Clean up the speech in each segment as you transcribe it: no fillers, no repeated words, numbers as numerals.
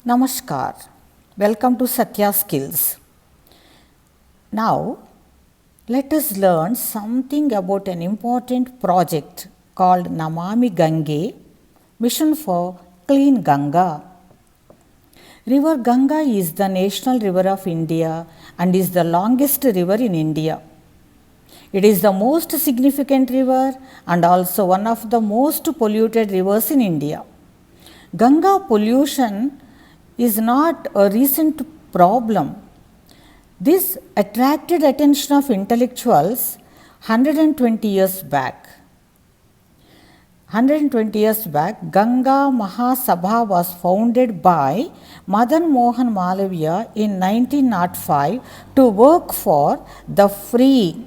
Namaskar. Welcome to Satya Skills. Now, let us learn something about an important project called Namami Gange, Mission for Clean Ganga. River Ganga is the national river of India and is the longest river in India. It is the most significant river and also one of the most polluted rivers in India. Ganga pollution is not a recent problem. This attracted attention of intellectuals 120 years back. 120 years back, Ganga Mahasabha was founded by Madan Mohan Malaviya in 1905 to work for the free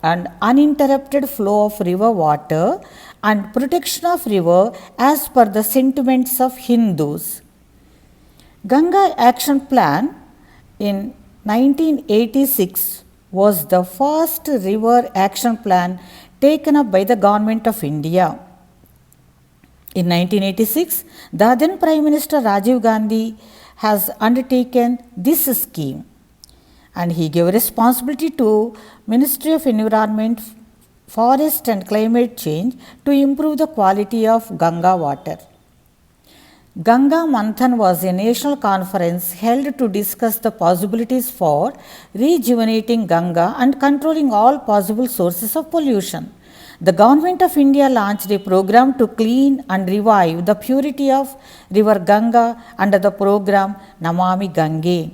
and uninterrupted flow of river water and protection of river as per the sentiments of Hindus. Ganga Action Plan in 1986 was the first river action plan taken up by the Government of India. In 1986, the then Prime Minister Rajiv Gandhi has undertaken this scheme and he gave responsibility to Ministry of Environment, Forest and Climate Change to improve the quality of Ganga water. Ganga Manthan was a national conference held to discuss the possibilities for rejuvenating Ganga and controlling all possible sources of pollution. The Government of India launched a program to clean and revive the purity of river Ganga under the program Namami Gange.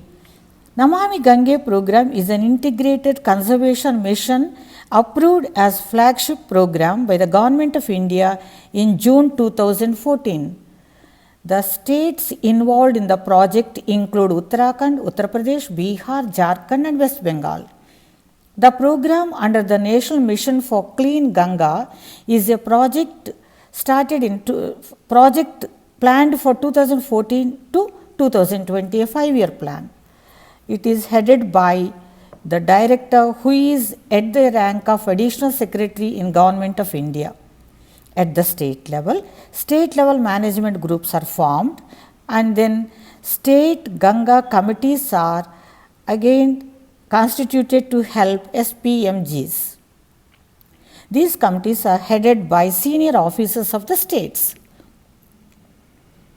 Namami Gange program is an integrated conservation mission approved as flagship program by the Government of India in June 2014. The states involved in the project include Uttarakhand, Uttar Pradesh, Bihar, Jharkhand and West Bengal. The program under the National Mission for Clean Ganga is a project planned for 2014 to 2020, a 5-year plan. It is headed by the director who is at the rank of Additional Secretary in Government of India. At the state level management groups are formed and then state Ganga committees are again constituted to help SPMGs. These committees are headed by senior officers of the states.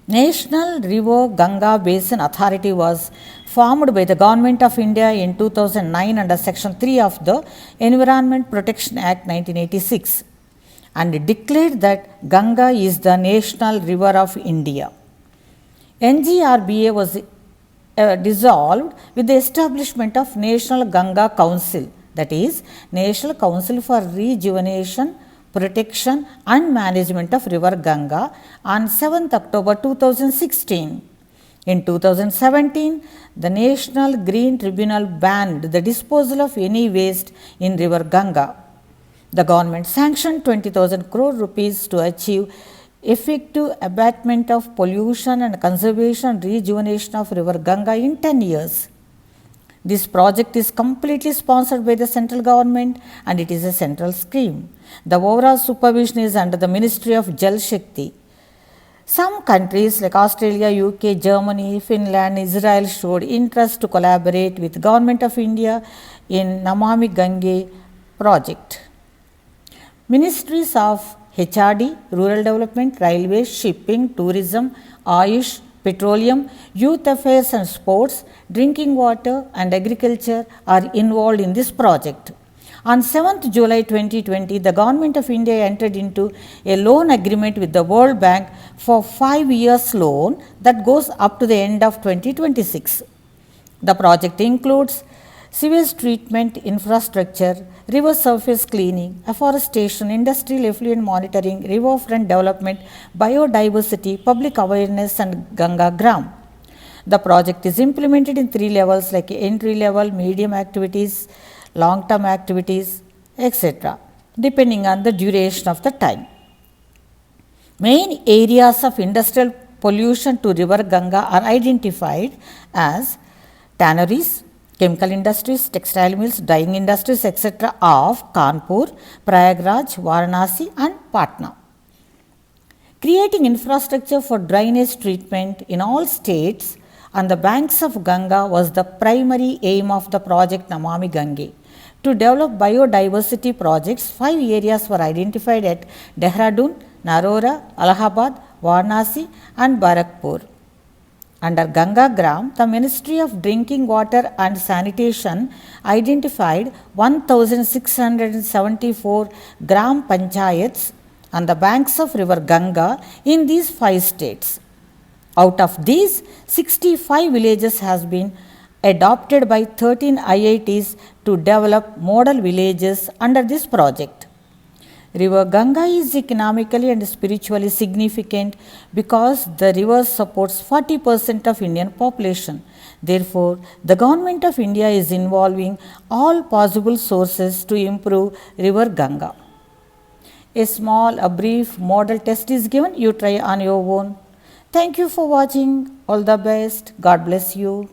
National River Ganga Basin Authority was formed by the Government of India in 2009 under Section 3 of the Environment Protection Act 1986. And declared that Ganga is the national river of India. NGRBA was dissolved with the establishment of National Ganga Council, that is, National Council for Rejuvenation, Protection and Management of River Ganga on 7th October 2016. In 2017, the National Green Tribunal banned the disposal of any waste in river Ganga. The government sanctioned 20,000 crore rupees to achieve effective abatement of pollution and conservation and rejuvenation of river Ganga in 10 years. This project is completely sponsored by the central government and it is a central scheme. The overall supervision is under the Ministry of Jal Shakti. Some countries like Australia, UK, Germany, Finland, Israel showed interest to collaborate with Government of India in Namami Gange project. Ministries of HRD, Rural Development, Railways, Shipping, Tourism, Ayush, Petroleum, Youth Affairs and Sports, Drinking Water and Agriculture are involved in this project. On 7th July 2020, the Government of India entered into a loan agreement with the World Bank for 5 years loan that goes up to the end of 2026. The project includes sewage treatment infrastructure, river surface cleaning, afforestation, industrial effluent monitoring, riverfront development, biodiversity, public awareness and Ganga Gram. The project is implemented in 3 levels like entry level, medium activities, long term activities, etc., depending on the duration of the time. Main areas of industrial pollution to river Ganga are identified as tanneries, chemical industries, textile mills, dyeing industries, etc. of Kanpur, Prayagraj, Varanasi and Patna. Creating infrastructure for drainage treatment in all states on the banks of Ganga was the primary aim of the project Namami Gange. To develop biodiversity projects, 5 areas were identified at Dehradun, Narora, Allahabad, Varanasi and Barakpur. Under Ganga Gram, the Ministry of Drinking Water and Sanitation identified 1674 Gram Panchayats on the banks of river Ganga in these 5 states. Out of these, 65 villages has been adopted by 13 IITs to develop model villages under this project. River Ganga is economically and spiritually significant because the river supports 40% of Indian population. Therefore, the Government of India is involving all possible sources to improve River Ganga. A brief model test is given. You try on your own. Thank you for watching. All the best. God bless you.